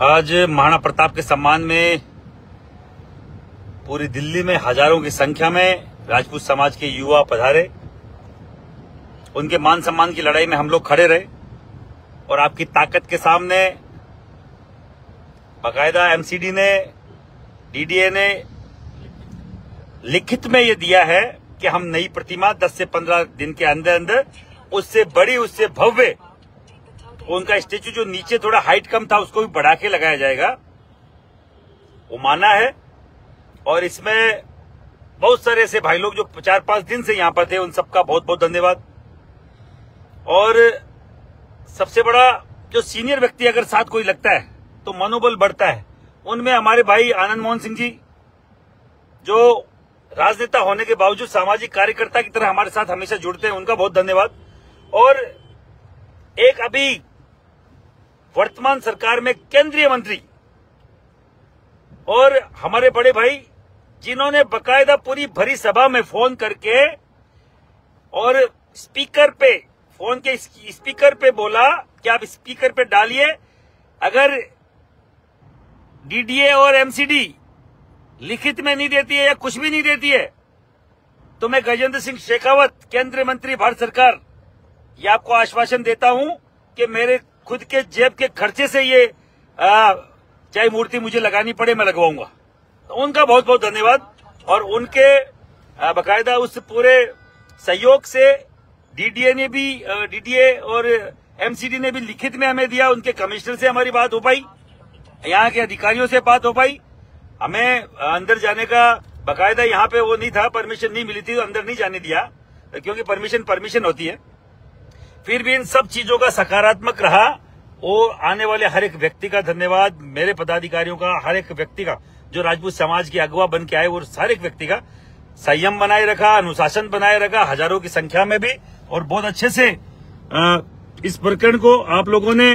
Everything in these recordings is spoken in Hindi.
आज महाराणा प्रताप के सम्मान में पूरी दिल्ली में हजारों की संख्या में राजपूत समाज के युवा पधारे। उनके मान सम्मान की लड़ाई में हम लोग खड़े रहे और आपकी ताकत के सामने बाकायदा एमसीडी ने, डीडीए ने लिखित में ये दिया है कि हम नई प्रतिमा 10 से 15 दिन के अंदर अंदर उससे बड़ी, उससे भव्य, उनका स्टेचू जो नीचे थोड़ा हाइट कम था उसको भी बढ़ा के लगाया जाएगा, वो माना है। और इसमें बहुत सारे ऐसे भाई लोग जो 4-5 दिन से यहां पर थे, उन सबका बहुत बहुत धन्यवाद। और सबसे बड़ा, जो सीनियर व्यक्ति अगर साथ कोई लगता है तो मनोबल बढ़ता है। उनमें हमारे भाई आनंद मोहन सिंह जी, जो राजनेता होने के बावजूद सामाजिक कार्यकर्ता की तरह हमारे साथ हमेशा जुड़ते हैं, उनका बहुत धन्यवाद। और एक अभी वर्तमान सरकार में केंद्रीय मंत्री और हमारे बड़े भाई, जिन्होंने बकायदा पूरी भरी सभा में फोन करके और स्पीकर पे, फोन के स्पीकर पे बोला कि आप स्पीकर पे डालिए, अगर डीडीए और एमसीडी लिखित में नहीं देती है या कुछ भी नहीं देती है तो मैं गजेंद्र सिंह शेखावत, केंद्रीय मंत्री भारत सरकार, ये आपको आश्वासन देता हूं कि मेरे खुद के जेब के खर्चे से ये चाहे मूर्ति मुझे लगानी पड़े, मैं लगवाऊंगा। तो उनका बहुत बहुत धन्यवाद। और उनके बकायदा उस पूरे सहयोग से डीडीए और एमसीडी ने भी लिखित में हमें दिया। उनके कमिश्नर से हमारी बात हो पाई, यहाँ के अधिकारियों से बात हो पाई। हमें अंदर जाने का बकायदा यहाँ पे वो नहीं था, परमिशन नहीं मिली थी, तो अंदर नहीं जाने दिया, क्योंकि परमिशन होती है। फिर भी इन सब चीजों का सकारात्मक रहा। वो आने वाले हर एक व्यक्ति का धन्यवाद, मेरे पदाधिकारियों का, हर एक व्यक्ति का, जो राजपूत समाज के अगुवा बन के आए, वो हर एक व्यक्ति का संयम बनाए रखा, अनुशासन बनाए रखा, हजारों की संख्या में भी, और बहुत अच्छे से इस प्रकरण को आप लोगों ने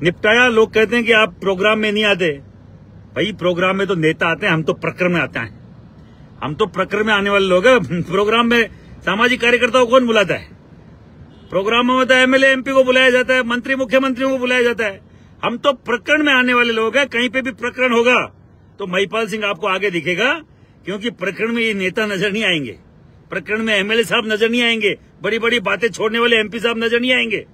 निपटाया। लोग कहते हैं कि आप प्रोग्राम में नहीं आते। भाई, प्रोग्राम में तो नेता आते हैं, हम तो प्रकरण में आते हैं। हम तो प्रकरण में आने वाले लोग हैं। प्रोग्राम में सामाजिक कार्यकर्ताओं को कौन बुलाता है? प्रोग्राम में होता है एमएलए एमपी को बुलाया जाता है, मंत्री मुख्यमंत्रियों को बुलाया जाता है। हम तो प्रकरण में आने वाले लोग हैं। कहीं पे भी प्रकरण होगा तो महिपाल सिंह आपको आगे दिखेगा, क्योंकि प्रकरण में ये नेता नजर नहीं आएंगे, प्रकरण में एमएलए साहब नजर नहीं आएंगे, बड़ी बड़ी बातें छोड़ने वाले एमपी साहब नजर नहीं आएंगे,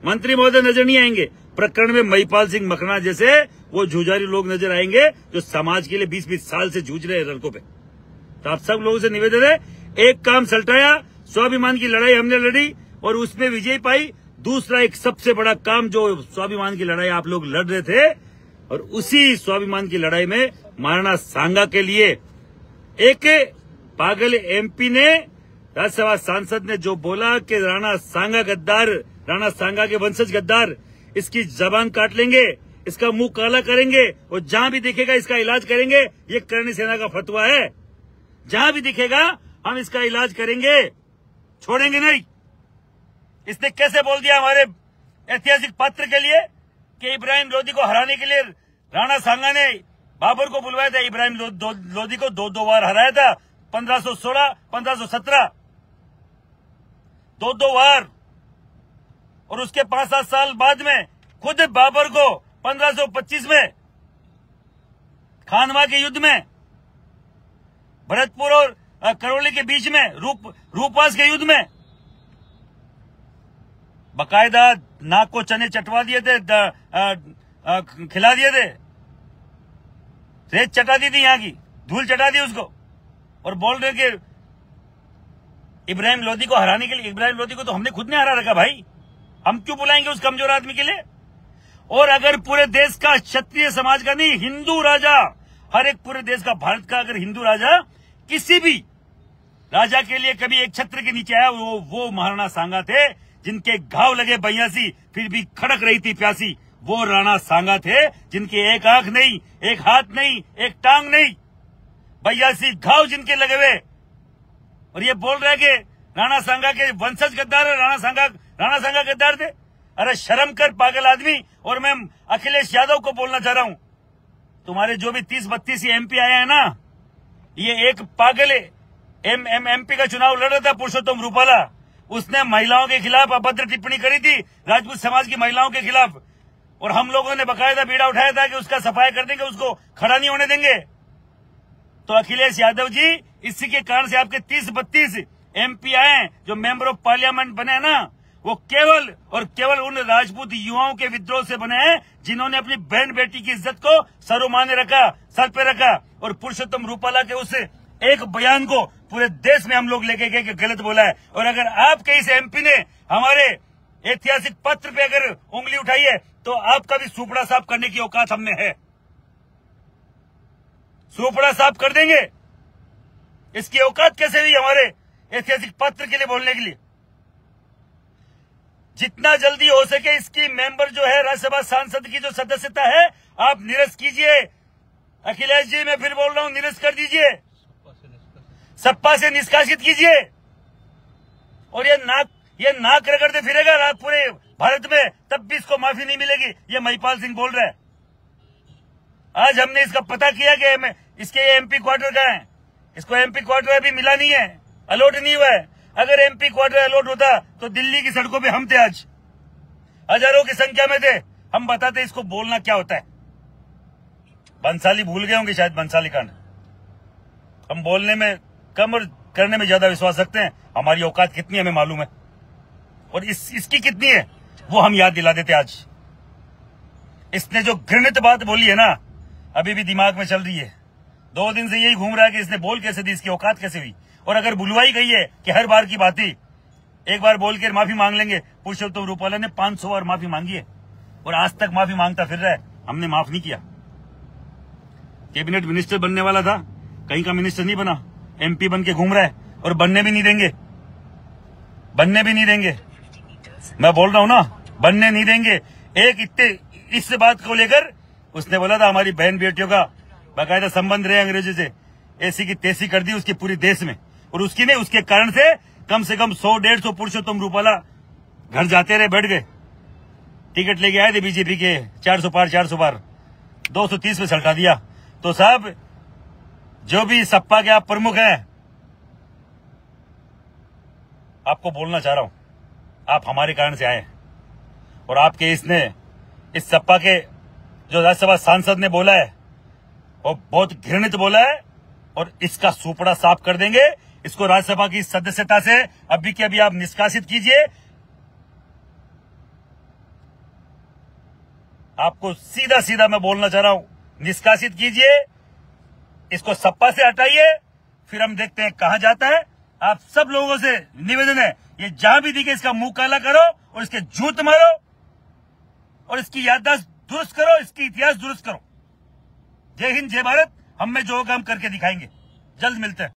मंत्री महोदय नजर नहीं आएंगे। प्रकरण में महिपाल सिंह मखना जैसे वो जुझारू लोग नजर आएंगे, जो समाज के लिए 20-20 साल से जूझ रहे हैं सड़कों पे। तो आप सब लोगों से निवेदन है, एक काम सल्टाया, स्वाभिमान की लड़ाई हमने लड़ी और उसमें विजय पाई। दूसरा एक सबसे बड़ा काम, जो स्वाभिमान की लड़ाई आप लोग लड़ रहे थे, और उसी स्वाभिमान की लड़ाई में महाराणा सांगा के लिए एक पागल एमपी ने, राज्यसभा सांसद ने जो बोला कि राणा सांगा गद्दार, राणा सांगा के वंशज गद्दार, इसकी जबान काट लेंगे, इसका मुंह काला करेंगे और जहां भी दिखेगा इसका इलाज करेंगे। ये करणी सेना का फतवा है, जहां भी दिखेगा हम इसका इलाज करेंगे, छोड़ेंगे नहीं। इसने कैसे बोल दिया हमारे ऐतिहासिक पात्र के लिए कि इब्राहिम लोदी को हराने के लिए राणा सांगा ने बाबर को बुलवाया था। इब्राहिम लोदी को 2 बार हराया था, 1516, 1517, 2 बार। और उसके 5-7 साल बाद में खुद बाबर को 1525 में खानवा के युद्ध में, भरतपुर और करौली के बीच में, रूपवास के युद्ध में बकायदा नाक को चने चटवा दिए थे, खिला दिए थे, रेत चटा दी थी, यहाँ की धूल चटा दी उसको, और बोल रहे कि इब्राहिम लोदी को हराने के लिए। इब्राहिम लोदी को तो हमने खुद ने हरा रखा भाई, हम क्यों बुलाएंगे उस कमजोर आदमी के लिए? और अगर पूरे देश का, क्षत्रिय समाज का नहीं, हिंदू राजा, हर एक पूरे देश का, भारत का अगर हिंदू राजा किसी भी राजा के लिए कभी एक छत्र के नीचे आया, वो महाराणा सांगा थे, जिनके घाव लगे 82 फिर भी खड़क रही थी प्यासी। वो राणा सांगा थे, जिनकी एक आंख नहीं, एक हाथ नहीं, एक टांग नहीं, 82 घाव जिनके लगे हुए। और ये बोल रहे कि राणा सांगा के वंशज गद्दार है, राणा सांगा गद्दार थे। अरे शर्म कर पागल आदमी। और मैं अखिलेश यादव को बोलना चाह रहा हूं, तुम्हारे जो भी 30-32 एमपी आए हैं ना, ये एक पागल एमपी का चुनाव लड़ रहा था, पुरुषोत्तम रूपाला, उसने महिलाओं के खिलाफ अभद्र टिप्पणी करी थी, राजपूत समाज की महिलाओं के खिलाफ। और हम लोगों ने बकायदा बीड़ा उठाया था कि उसका सफाई कर देंगे, उसको खड़ा नहीं होने देंगे। तो अखिलेश यादव जी, इसी के कारण से आपके 30-32 MP आए जो मेंबर ऑफ पार्लियामेंट बने हैं ना, वो केवल और केवल उन राजपूत युवाओं के विद्रोह से बने हैं जिन्होंने अपनी बहन बेटी की इज्जत को सरोमाने रखा, सर पे रखा। और पुरुषोत्तम रूपाला के उस एक बयान को पूरे देश में हम लोग लेके गए कि गलत बोला है। और अगर आपके इस MP ने हमारे ऐतिहासिक पत्र पे अगर उंगली उठाई है तो आपका भी सुपड़ा साफ करने की औकात हमने है, सुपड़ा साफ कर देंगे। इसकी औकात कैसे हुई हमारे ऐतिहासिक पत्र के लिए बोलने के लिए? जितना जल्दी हो सके इसकी मेंबर जो है राज्यसभा सांसद की जो सदस्यता है आप निरस्त कीजिए। अखिलेश जी, मैं फिर बोल रहा हूं, निरस्त कर दीजिए, सपा से निष्कासित कीजिए। और ये नाक रगड़ते फिरेगा पूरे भारत में, तब भी इसको माफी नहीं मिलेगी। ये महिपाल सिंह बोल रहा है। आज हमने इसका पता किया कि इसके MP क्वार्टर कहाँ है। इसको MP क्वार्टर अभी मिला नहीं है, अलॉट नहीं हुआ है। अगर MP क्वार्टर अलॉट होता तो दिल्ली की सड़कों पे हम थे, आज हजारों की संख्या में थे। हम बताते इसको बोलना क्या होता है। बंसाली भूल गए होंगे शायद, बंसाली कांड। हम बोलने में कम और करने में ज्यादा विश्वास रखते हैं। हमारी औकात कितनी हमें मालूम है, और इसकी कितनी है वो हम याद दिला देते। आज इसने जो घृणित बात बोली है ना, अभी भी दिमाग में चल रही है। 2 दिन से यही घूम रहा है कि इसने बोल कैसे दी, इसकी औकात कैसे हुई। और अगर बुलवाई गई है कि हर बार की बात ही एक बार बोल के माफी मांग लेंगे। पुरुषोत्तम रूपाला ने 500 बार माफी मांगी है और आज तक माफी मांगता फिर रहा है। हमने माफ नहीं किया। कैबिनेट मिनिस्टर बनने वाला था, कहीं का मिनिस्टर नहीं बना, MP बन के घूम रहा है। और बनने भी नहीं देंगे, बनने भी नहीं देंगे। मैं बोल रहा हूं ना, बनने नहीं देंगे। इस बात को लेकर उसने बोला था हमारी बहन बेटियों का बाकायदा संबंध रहे अंग्रेजों से, ऐसी की तैसी कर दी उसके पूरे देश में। और उसकी ने उसके कारण से कम 100-150 पुरुषोत्तम रूपाला घर जाते रहे, बैठ गए। टिकट लेके आए थे BJP के 400 पार 230 पे सल्टा दिया। तो साहब, जो भी सपा के आप प्रमुख हैं, आपको बोलना चाह रहा हूं, आप हमारे कारण से आए और आपके इस सपा के जो राज्यसभा सांसद ने बोला है वो बहुत घृणित बोला है। और इसका सुपड़ा साफ कर देंगे। इसको राज्यसभा की सदस्यता से अभी के अभी आप निष्कासित कीजिए। आपको सीधा सीधा मैं बोलना चाह रहा हूं, निष्कासित कीजिए, इसको सपा से हटाइए, फिर हम देखते हैं कहां जाता है। आप सब लोगों से निवेदन है, ये जहां भी दिखे इसका मुंह काला करो और इसके जूत मारो और इसकी याददाश्त दुरुस्त करो, इसकी इतिहास दुरुस्त करो। जय हिंद, जय भारत। हम में जो होगा हम करके दिखाएंगे। जल्द मिलते हैं।